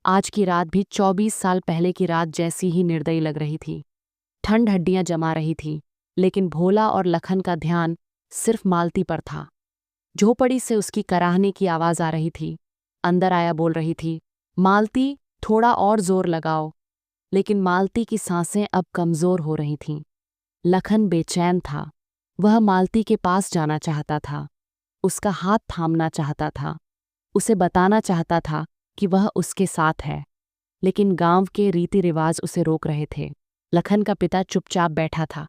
आज की रात भी 24 साल पहले की रात जैसी ही निर्दयी लग रही थी। ठंड हड्डियां जमा रही थी, लेकिन भोला और लखन का ध्यान सिर्फ मालती पर था। झोपड़ी से उसकी कराहने की आवाज आ रही थी। अंदर आया बोल रही थी, मालती, थोड़ा और जोर लगाओ। लेकिन मालती की सांसें अब कमजोर हो रही थीं। लखन बेचैन था। वह मालती के पास जाना चाहता था, उसका हाथ थामना चाहता था, उसे बताना चाहता था कि वह उसके साथ है। लेकिन गांव के रीति रिवाज उसे रोक रहे थे। लखन का पिता चुपचाप बैठा था।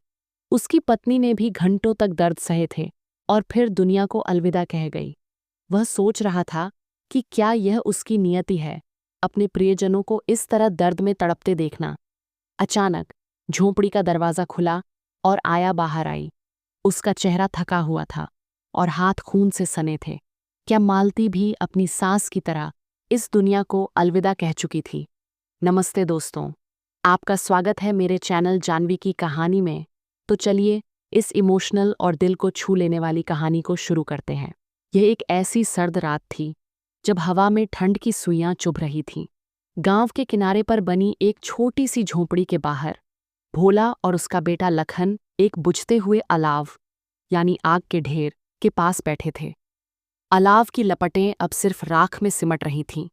उसकी पत्नी ने भी घंटों तक दर्द सहे थे और फिर दुनिया को अलविदा कह गई। वह सोच रहा था कि क्या यह उसकी नियति है, अपने प्रियजनों को इस तरह दर्द में तड़पते देखना। अचानक झोंपड़ी का दरवाजा खुला और आया बाहर आई। उसका चेहरा थका हुआ था और हाथ खून से सने थे। क्या मालती भी अपनी सास की तरह इस दुनिया को अलविदा कह चुकी थी? नमस्ते दोस्तों, आपका स्वागत है मेरे चैनल जानवी की कहानी में। तो चलिए इस इमोशनल और दिल को छू लेने वाली कहानी को शुरू करते हैं। यह एक ऐसी सर्द रात थी जब हवा में ठंड की सुइयां चुभ रही थीं। गांव के किनारे पर बनी एक छोटी सी झोंपड़ी के बाहर भोला और उसका बेटा लखन एक बुझते हुए अलाव यानी आग के ढेर के पास बैठे थे। अलाव की लपटें अब सिर्फ राख में सिमट रही थीं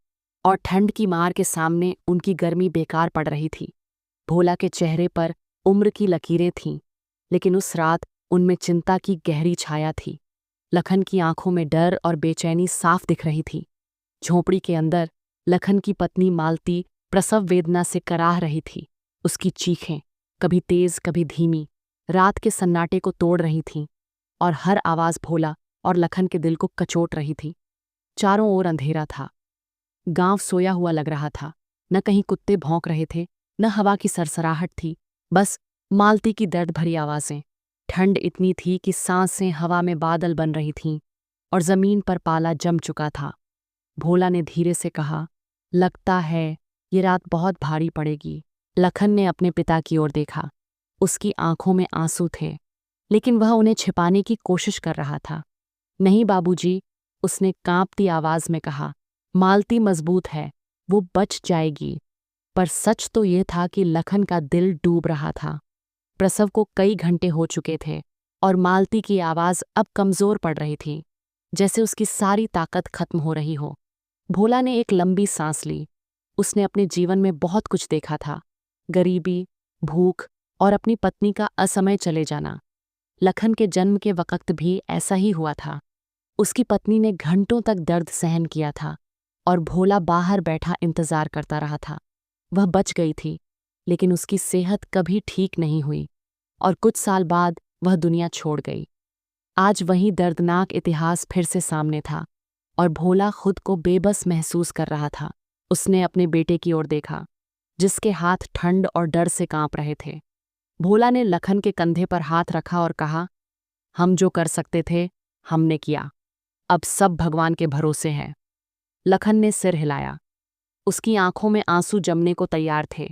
और ठंड की मार के सामने उनकी गर्मी बेकार पड़ रही थी। भोला के चेहरे पर उम्र की लकीरें थीं, लेकिन उस रात उनमें चिंता की गहरी छाया थी। लखन की आंखों में डर और बेचैनी साफ दिख रही थी। झोंपड़ी के अंदर लखन की पत्नी मालती प्रसव वेदना से कराह रही थी। उसकी चीखें, कभी तेज कभी धीमी, रात के सन्नाटे को तोड़ रही थीं और हर आवाज भोला और लखन के दिल को कचोट रही थी। चारों ओर अंधेरा था। गांव सोया हुआ लग रहा था। न कहीं कुत्ते भौंक रहे थे, न हवा की सरसराहट थी, बस मालती की दर्द भरी आवाजें। ठंड इतनी थी कि सांसें हवा में बादल बन रही थीं और जमीन पर पाला जम चुका था। भोला ने धीरे से कहा, लगता है ये रात बहुत भारी पड़ेगी। लखन ने अपने पिता की ओर देखा। उसकी आंखों में आंसू थे, लेकिन वह उन्हें छिपाने की कोशिश कर रहा था। नहीं बाबूजी, उसने कांपती आवाज में कहा, मालती मजबूत है, वो बच जाएगी। पर सच तो ये था कि लखन का दिल डूब रहा था। प्रसव को कई घंटे हो चुके थे और मालती की आवाज अब कमजोर पड़ रही थी, जैसे उसकी सारी ताकत खत्म हो रही हो। भोला ने एक लंबी सांस ली। उसने अपने जीवन में बहुत कुछ देखा था, गरीबी, भूख और अपनी पत्नी का असमय चले जाना। लखन के जन्म के वक्त भी ऐसा ही हुआ था। उसकी पत्नी ने घंटों तक दर्द सहन किया था और भोला बाहर बैठा इंतजार करता रहा था। वह बच गई थी, लेकिन उसकी सेहत कभी ठीक नहीं हुई और कुछ साल बाद वह दुनिया छोड़ गई। आज वही दर्दनाक इतिहास फिर से सामने था और भोला खुद को बेबस महसूस कर रहा था। उसने अपने बेटे की ओर देखा, जिसके हाथ ठंड और डर से कांप रहे थे। भोला ने लखन के कंधे पर हाथ रखा और कहा, हम जो कर सकते थे हमने किया, अब सब भगवान के भरोसे हैं। लखन ने सिर हिलाया। उसकी आंखों में आंसू जमने को तैयार थे।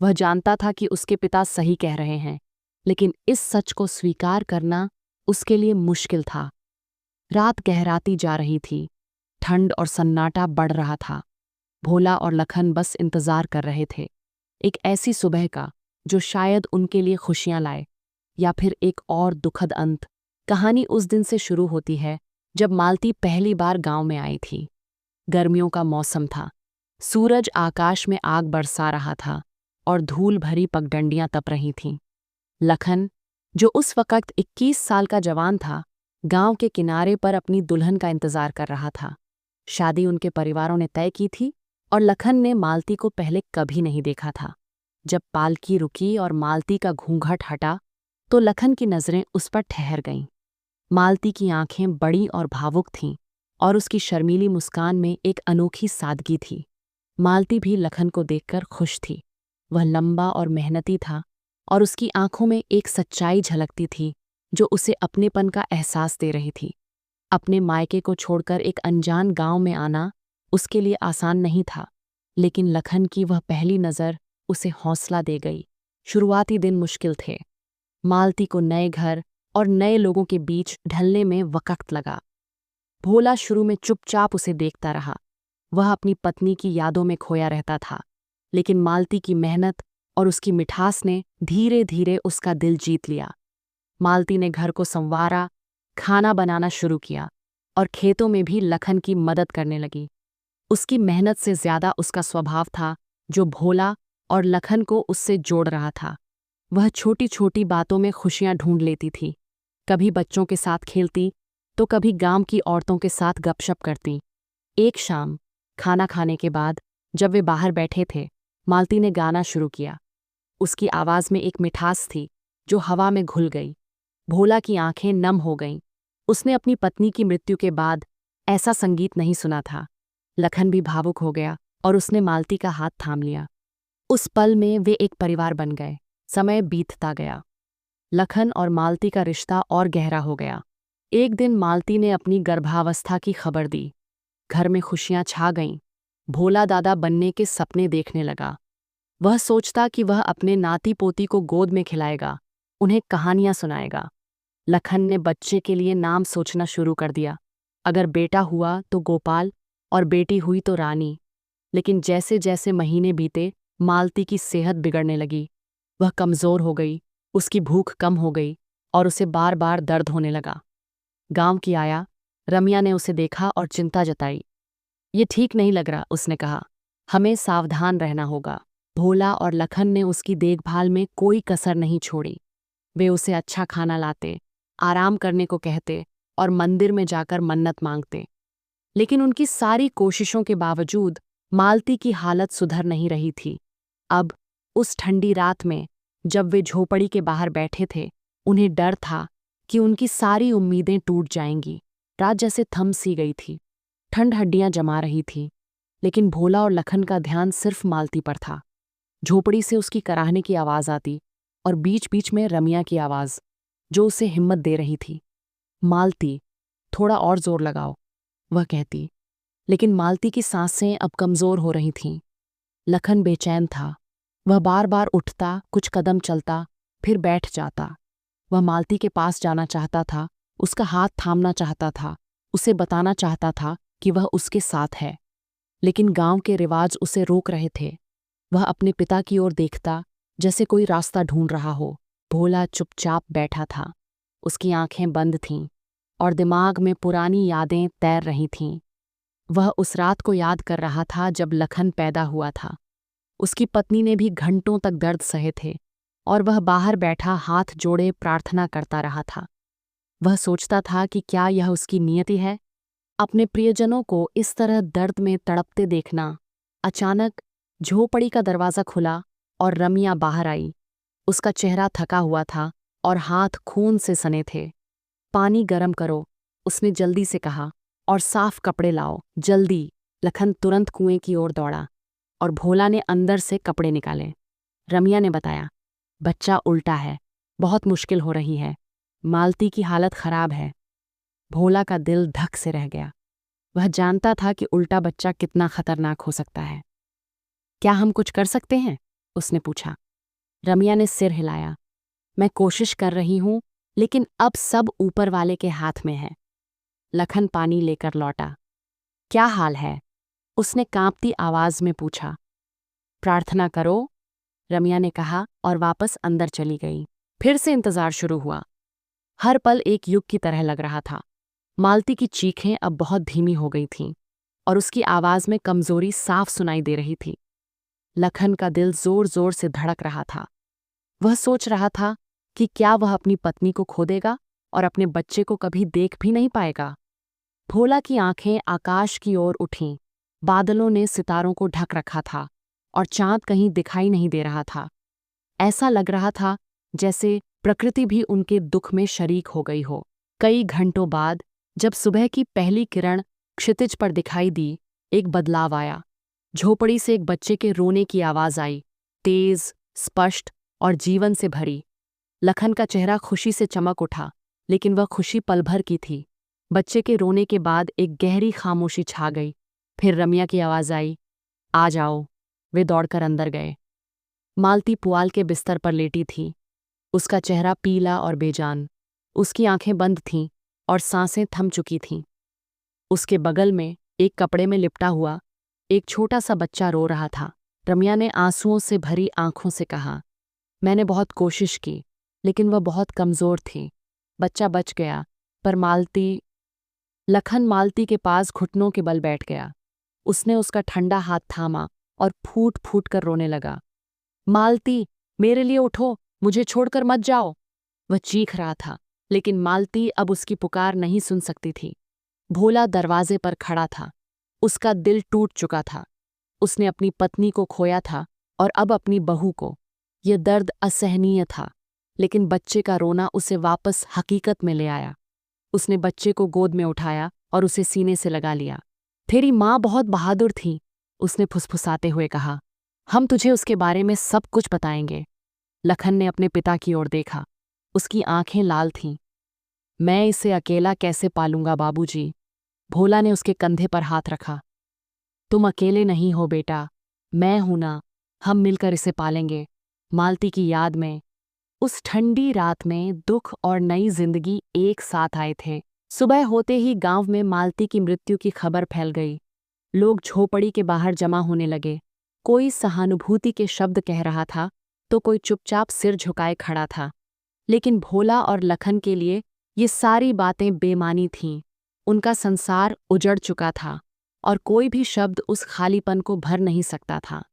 वह जानता था कि उसके पिता सही कह रहे हैं, लेकिन इस सच को स्वीकार करना उसके लिए मुश्किल था। रात गहराती जा रही थी, ठंड और सन्नाटा बढ़ रहा था। भोला और लखन बस इंतजार कर रहे थे, एक ऐसी सुबह का जो शायद उनके लिए खुशियां लाए, या फिर एक और दुखद अंत। कहानी उस दिन से शुरू होती है जब मालती पहली बार गांव में आई थी। गर्मियों का मौसम था। सूरज आकाश में आग बरसा रहा था और धूल भरी पगडंडियां तप रही थीं। लखन, जो उस वक्त 21 साल का जवान था, गांव के किनारे पर अपनी दुल्हन का इंतजार कर रहा था। शादी उनके परिवारों ने तय की थी और लखन ने मालती को पहले कभी नहीं देखा था। जब पालकी रुकी और मालती का घूंघट हटा, तो लखन की नजरें उस पर ठहर गईं। मालती की आंखें बड़ी और भावुक थीं और उसकी शर्मीली मुस्कान में एक अनोखी सादगी थी। मालती भी लखन को देखकर खुश थी। वह लंबा और मेहनती था और उसकी आंखों में एक सच्चाई झलकती थी जो उसे अपनेपन का एहसास दे रही थी। अपने मायके को छोड़कर एक अनजान गांव में आना उसके लिए आसान नहीं था, लेकिन लखन की वह पहली नज़र उसे हौसला दे गई। शुरुआती दिन मुश्किल थे। मालती को नए घर और नए लोगों के बीच ढलने में वक्त लगा। भोला शुरू में चुपचाप उसे देखता रहा, वह अपनी पत्नी की यादों में खोया रहता था, लेकिन मालती की मेहनत और उसकी मिठास ने धीरे धीरे उसका दिल जीत लिया। मालती ने घर को संवारा, खाना बनाना शुरू किया और खेतों में भी लखन की मदद करने लगी। उसकी मेहनत से ज्यादा उसका स्वभाव था, जो भोला और लखन को उससे जोड़ रहा था। वह छोटी छोटी बातों में खुशियां ढूंढ लेती थी। कभी बच्चों के साथ खेलती तो कभी गांव की औरतों के साथ गपशप करती। एक शाम खाना खाने के बाद जब वे बाहर बैठे थे, मालती ने गाना शुरू किया। उसकी आवाज में एक मिठास थी जो हवा में घुल गई। भोला की आंखें नम हो गईं। उसने अपनी पत्नी की मृत्यु के बाद ऐसा संगीत नहीं सुना था। लखन भी भावुक हो गया और उसने मालती का हाथ थाम लिया। उस पल में वे एक परिवार बन गए। समय बीतता गया। लखन और मालती का रिश्ता और गहरा हो गया। एक दिन मालती ने अपनी गर्भावस्था की खबर दी। घर में खुशियां छा गईं। भोला दादा बनने के सपने देखने लगा। वह सोचता कि वह अपने नाती पोती को गोद में खिलाएगा, उन्हें कहानियां सुनाएगा। लखन ने बच्चे के लिए नाम सोचना शुरू कर दिया। अगर बेटा हुआ तो गोपाल और बेटी हुई तो रानी। लेकिन जैसे जैसे महीने बीते, मालती की सेहत बिगड़ने लगी। वह कमजोर हो गई, उसकी भूख कम हो गई और उसे बार बार दर्द होने लगा। गांव की आया रमिया ने उसे देखा और चिंता जताई। ये ठीक नहीं लग रहा, उसने कहा। हमें सावधान रहना होगा। भोला और लखन ने उसकी देखभाल में कोई कसर नहीं छोड़ी। वे उसे अच्छा खाना लाते, आराम करने को कहते और मंदिर में जाकर मन्नत मांगते। लेकिन उनकी सारी कोशिशों के बावजूद मालती की हालत सुधर नहीं रही थी। अब उस ठंडी रात में जब वे झोपड़ी के बाहर बैठे थे, उन्हें डर था कि उनकी सारी उम्मीदें टूट जाएंगी। रात जैसे थम सी गई थी। ठंड हड्डियां जमा रही थी, लेकिन भोला और लखन का ध्यान सिर्फ मालती पर था। झोपड़ी से उसकी कराहने की आवाज आती और बीच बीच में रमिया की आवाज, जो उसे हिम्मत दे रही थी। मालती, थोड़ा और जोर लगाओ, वह कहती। लेकिन मालती की सांसें अब कमजोर हो रही थीं। लखन बेचैन था। वह बार बार उठता, कुछ कदम चलता, फिर बैठ जाता। वह मालती के पास जाना चाहता था, उसका हाथ थामना चाहता था, उसे बताना चाहता था कि वह उसके साथ है। लेकिन गांव के रिवाज उसे रोक रहे थे। वह अपने पिता की ओर देखता, जैसे कोई रास्ता ढूंढ रहा हो। भोला चुपचाप बैठा था। उसकी आंखें बंद थीं और दिमाग में पुरानी यादें तैर रही थीं। वह उस रात को याद कर रहा था जब लखन पैदा हुआ था। उसकी पत्नी ने भी घंटों तक दर्द सहे थे और वह बाहर बैठा हाथ जोड़े प्रार्थना करता रहा था। वह सोचता था कि क्या यह उसकी नियति है, अपने प्रियजनों को इस तरह दर्द में तड़पते देखना। अचानक झोपड़ी का दरवाज़ा खुला और रमिया बाहर आई। उसका चेहरा थका हुआ था और हाथ खून से सने थे। पानी गरम करो, उसने जल्दी से कहा, और साफ कपड़े लाओ, जल्दी। लखन तुरंत कुएं की ओर दौड़ा और भोला ने अंदर से कपड़े निकाले। रमिया ने बताया, बच्चा उल्टा है, बहुत मुश्किल हो रही है, मालती की हालत खराब है। भोला का दिल धक से रह गया। वह जानता था कि उल्टा बच्चा कितना खतरनाक हो सकता है। क्या हम कुछ कर सकते हैं? उसने पूछा। रमिया ने सिर हिलाया। मैं कोशिश कर रही हूं, लेकिन अब सब ऊपर वाले के हाथ में है। लखन पानी लेकर लौटा। क्या हाल है? उसने कांपती आवाज में पूछा। प्रार्थना करो, रमिया ने कहा और वापस अंदर चली गई। फिर से इंतजार शुरू हुआ। हर पल एक युग की तरह लग रहा था। मालती की चीखें अब बहुत धीमी हो गई थीं और उसकी आवाज में कमजोरी साफ सुनाई दे रही थी। लखन का दिल जोर जोर से धड़क रहा था। वह सोच रहा था कि क्या वह अपनी पत्नी को खो देगा और अपने बच्चे को कभी देख भी नहीं पाएगा। भोला की आंखें आकाश की ओर उठीं। बादलों ने सितारों को ढक रखा था और चांद कहीं दिखाई नहीं दे रहा था। ऐसा लग रहा था जैसे प्रकृति भी उनके दुख में शरीक हो गई हो। कई घंटों बाद जब सुबह की पहली किरण क्षितिज पर दिखाई दी, एक बदलाव आया। झोपड़ी से एक बच्चे के रोने की आवाज आई, तेज, स्पष्ट और जीवन से भरी। लखन का चेहरा खुशी से चमक उठा, लेकिन वह खुशी पल भर की थी। बच्चे के रोने के बाद एक गहरी खामोशी छा गई। फिर रमिया की आवाज आई, आ जाओ। वे दौड़कर अंदर गए। मालती पुआल के बिस्तर पर लेटी थी, उसका चेहरा पीला और बेजान। उसकी आंखें बंद थीं और सांसें थम चुकी थीं। उसके बगल में एक कपड़े में लिपटा हुआ एक छोटा सा बच्चा रो रहा था। रम्या ने आंसुओं से भरी आंखों से कहा, मैंने बहुत कोशिश की, लेकिन वह बहुत कमज़ोर थी। बच्चा बच गया, पर लखन मालती के पास घुटनों के बल बैठ गया। उसने उसका ठंडा हाथ थामा और फूट फूट कर रोने लगा। मालती, मेरे लिए उठो, मुझे छोड़कर मत जाओ। वह चीख रहा था, लेकिन मालती अब उसकी पुकार नहीं सुन सकती थी। भोला दरवाजे पर खड़ा था। उसका दिल टूट चुका था। उसने अपनी पत्नी को खोया था और अब अपनी बहू को। यह दर्द असहनीय था, लेकिन बच्चे का रोना उसे वापस हकीकत में ले आया। उसने बच्चे को गोद में उठाया और उसे सीने से लगा लिया। तेरी माँ बहुत बहादुर थी, उसने फुसफुसाते हुए कहा। हम तुझे उसके बारे में सब कुछ बताएंगे। लखन ने अपने पिता की ओर देखा। उसकी आंखें लाल थीं। मैं इसे अकेला कैसे पालूंगा बाबूजी? भोला ने उसके कंधे पर हाथ रखा। तुम अकेले नहीं हो बेटा, मैं हूं ना, हम मिलकर इसे पालेंगे। मालती की याद में उस ठंडी रात में दुख और नई जिंदगी एक साथ आए थे। सुबह होते ही गांव में मालती की मृत्यु की खबर फैल गई। लोग झोपड़ी के बाहर जमा होने लगे। कोई सहानुभूति के शब्द कह रहा था, तो कोई चुपचाप सिर झुकाए खड़ा था। लेकिन भोला और लखन के लिए ये सारी बातें बेमानी थीं। उनका संसार उजड़ चुका था और कोई भी शब्द उस खालीपन को भर नहीं सकता था।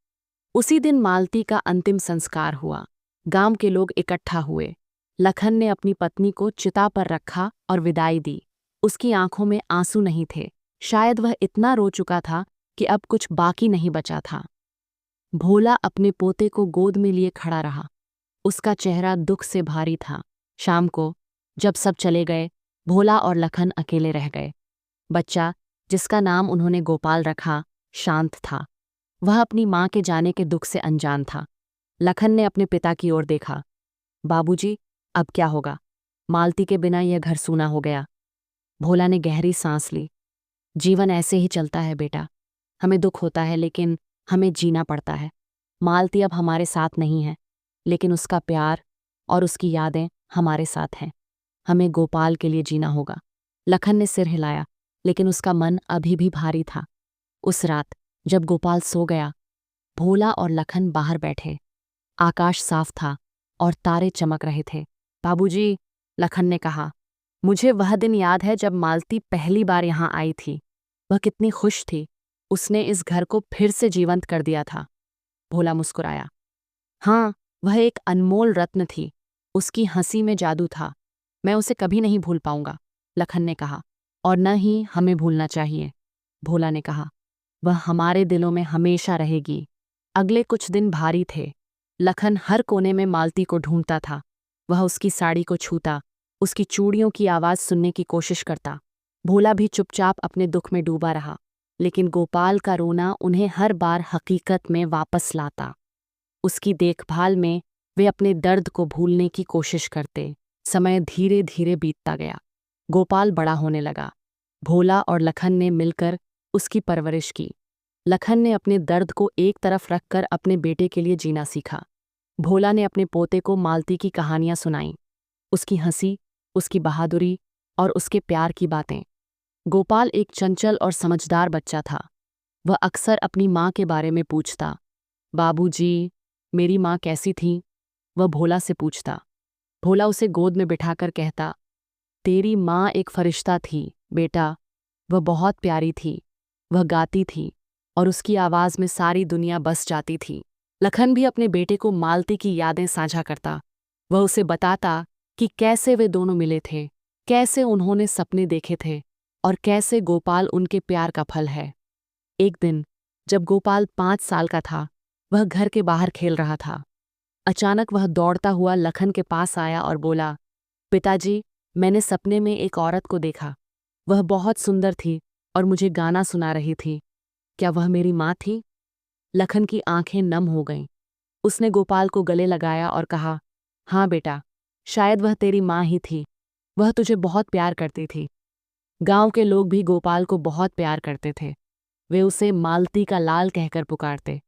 उसी दिन मालती का अंतिम संस्कार हुआ। गांव के लोग इकट्ठा हुए। लखन ने अपनी पत्नी को चिता पर रखा और विदाई दी। उसकी आंखों में आंसू नहीं थे। शायद वह इतना रो चुका था कि अब कुछ बाकी नहीं बचा था। भोला अपने पोते को गोद में लिए खड़ा रहा। उसका चेहरा दुख से भारी था। शाम को जब सब चले गए, भोला और लखन अकेले रह गए। बच्चा, जिसका नाम उन्होंने गोपाल रखा, शांत था। वह अपनी माँ के जाने के दुख से अनजान था। लखन ने अपने पिता की ओर देखा। बाबूजी, अब क्या होगा? मालती के बिना यह घर सूना हो गया। भोला ने गहरी सांस ली। जीवन ऐसे ही चलता है बेटा। हमें दुख होता है, लेकिन हमें जीना पड़ता है। मालती अब हमारे साथ नहीं है, लेकिन उसका प्यार और उसकी यादें हमारे साथ हैं। हमें गोपाल के लिए जीना होगा। लखन ने सिर हिलाया, लेकिन उसका मन अभी भी भारी था। उस रात जब गोपाल सो गया, भोला और लखन बाहर बैठे। आकाश साफ था और तारे चमक रहे थे। बाबूजी, लखन ने कहा, मुझे वह दिन याद है जब मालती पहली बार यहाँ आई थी। वह कितनी खुश थी। उसने इस घर को फिर से जीवंत कर दिया था। भोला मुस्कुराया। हाँ, वह एक अनमोल रत्न थी। उसकी हंसी में जादू था। मैं उसे कभी नहीं भूल पाऊंगा, लखन ने कहा। और न ही हमें भूलना चाहिए, भोला ने कहा। वह हमारे दिलों में हमेशा रहेगी। अगले कुछ दिन भारी थे। लखन हर कोने में मालती को ढूंढता था। वह उसकी साड़ी को छूता, उसकी चूड़ियों की आवाज़ सुनने की कोशिश करता। भोला भी चुपचाप अपने दुख में डूबा रहा, लेकिन गोपाल का रोना उन्हें हर बार हकीकत में वापस लाता। उसकी देखभाल में वे अपने दर्द को भूलने की कोशिश करते। समय धीरे धीरे बीतता गया। गोपाल बड़ा होने लगा। भोला और लखन ने मिलकर उसकी परवरिश की। लखन ने अपने दर्द को एक तरफ रखकर अपने बेटे के लिए जीना सीखा। भोला ने अपने पोते को मालती की कहानियां सुनाईं, उसकी हंसी, उसकी बहादुरी और उसके प्यार की बातें। गोपाल एक चंचल और समझदार बच्चा था। वह अक्सर अपनी माँ के बारे में पूछता। बाबूजी, मेरी माँ कैसी थी? वह भोला से पूछता। भोला उसे गोद में बिठाकर कहता, तेरी माँ एक फरिश्ता थी बेटा। वह बहुत प्यारी थी। वह गाती थी और उसकी आवाज़ में सारी दुनिया बस जाती थी। लखन भी अपने बेटे को मालती की यादें साझा करता। वह उसे बताता कि कैसे वे दोनों मिले थे, कैसे उन्होंने सपने देखे थे और कैसे गोपाल उनके प्यार का फल है। एक दिन जब गोपाल 5 साल का था, वह घर के बाहर खेल रहा था। अचानक वह दौड़ता हुआ लखन के पास आया और बोला, पिताजी, मैंने सपने में एक औरत को देखा। वह बहुत सुंदर थी और मुझे गाना सुना रही थी। क्या वह मेरी माँ थी? लखन की आंखें नम हो गईं। उसने गोपाल को गले लगाया और कहा, हाँ बेटा, शायद वह तेरी माँ ही थी। वह तुझे बहुत प्यार करती थी। गांव के लोग भी गोपाल को बहुत प्यार करते थे। वे उसे मालती का लाल कहकर पुकारते।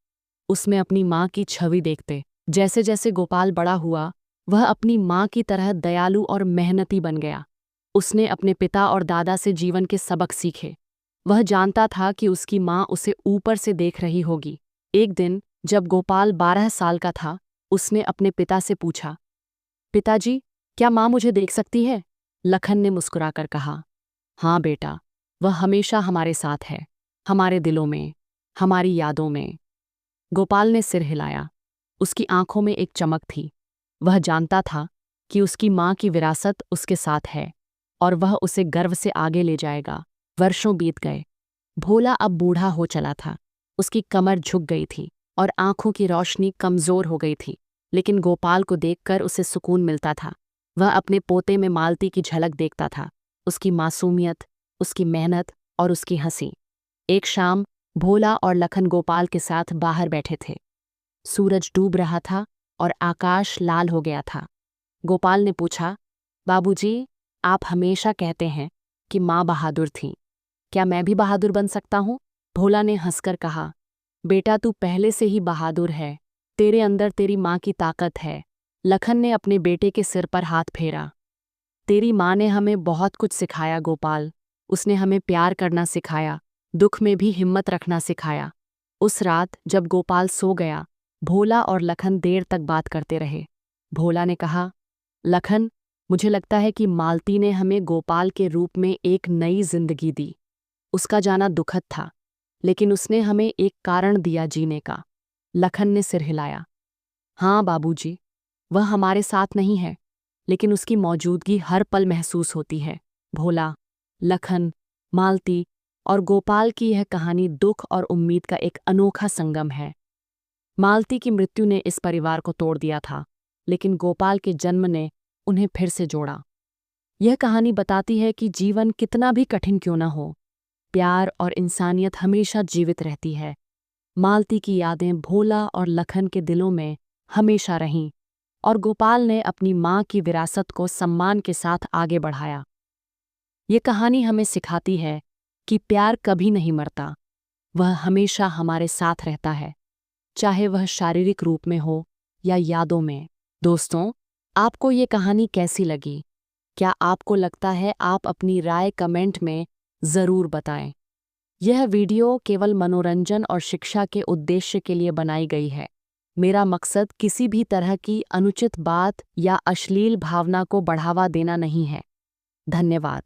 उसमें अपनी माँ की छवि देखते। जैसे जैसे गोपाल बड़ा हुआ, वह अपनी माँ की तरह दयालु और मेहनती बन गया। उसने अपने पिता और दादा से जीवन के सबक सीखे। वह जानता था कि उसकी माँ उसे ऊपर से देख रही होगी। एक दिन जब गोपाल 12 साल का था, उसने अपने पिता से पूछा, पिताजी, क्या माँ मुझे देख सकती है? लखन ने मुस्कुराकर कहा, हाँ बेटा, वह हमेशा हमारे साथ है, हमारे दिलों में, हमारी यादों में। गोपाल ने सिर हिलाया। उसकी आंखों में एक चमक थी। वह जानता था कि उसकी माँ की विरासत उसके साथ है और वह उसे गर्व से आगे ले जाएगा। वर्षों बीत गए। भोला अब बूढ़ा हो चला था। उसकी कमर झुक गई थी और आंखों की रोशनी कमजोर हो गई थी, लेकिन गोपाल को देखकर उसे सुकून मिलता था। वह अपने पोते में मालती की झलक देखता था, उसकी मासूमियत, उसकी मेहनत और उसकी हंसी। एक शाम भोला और लखन गोपाल के साथ बाहर बैठे थे। सूरज डूब रहा था और आकाश लाल हो गया था। गोपाल ने पूछा, बाबूजी, आप हमेशा कहते हैं कि माँ बहादुर थी, क्या मैं भी बहादुर बन सकता हूँ? भोला ने हंसकर कहा, बेटा तू पहले से ही बहादुर है, तेरे अंदर तेरी माँ की ताकत है। लखन ने अपने बेटे के सिर पर हाथ फेरा। तेरी माँ ने हमें बहुत कुछ सिखाया गोपाल। उसने हमें प्यार करना सिखाया, दुख में भी हिम्मत रखना सिखाया। उस रात जब गोपाल सो गया, भोला और लखन देर तक बात करते रहे। भोला ने कहा, लखन, मुझे लगता है कि मालती ने हमें गोपाल के रूप में एक नई जिंदगी दी। उसका जाना दुखद था, लेकिन उसने हमें एक कारण दिया जीने का। लखन ने सिर हिलाया। हाँ बाबूजी, वह हमारे साथ नहीं है, लेकिन उसकी मौजूदगी हर पल महसूस होती है। भोला, लखन, मालती और गोपाल की यह कहानी दुख और उम्मीद का एक अनोखा संगम है। मालती की मृत्यु ने इस परिवार को तोड़ दिया था, लेकिन गोपाल के जन्म ने उन्हें फिर से जोड़ा। यह कहानी बताती है कि जीवन कितना भी कठिन क्यों न हो, प्यार और इंसानियत हमेशा जीवित रहती है। मालती की यादें भोला और लखन के दिलों में हमेशा रहीं और गोपाल ने अपनी माँ की विरासत को सम्मान के साथ आगे बढ़ाया। ये कहानी हमें सिखाती है कि प्यार कभी नहीं मरता, वह हमेशा हमारे साथ रहता है, चाहे वह शारीरिक रूप में हो या यादों में। दोस्तों, आपको ये कहानी कैसी लगी? क्या आपको लगता है? आप अपनी राय कमेंट में ज़रूर बताएं। यह वीडियो केवल मनोरंजन और शिक्षा के उद्देश्य के लिए बनाई गई है। मेरा मकसद किसी भी तरह की अनुचित बात या अश्लील भावना को बढ़ावा देना नहीं है। धन्यवाद।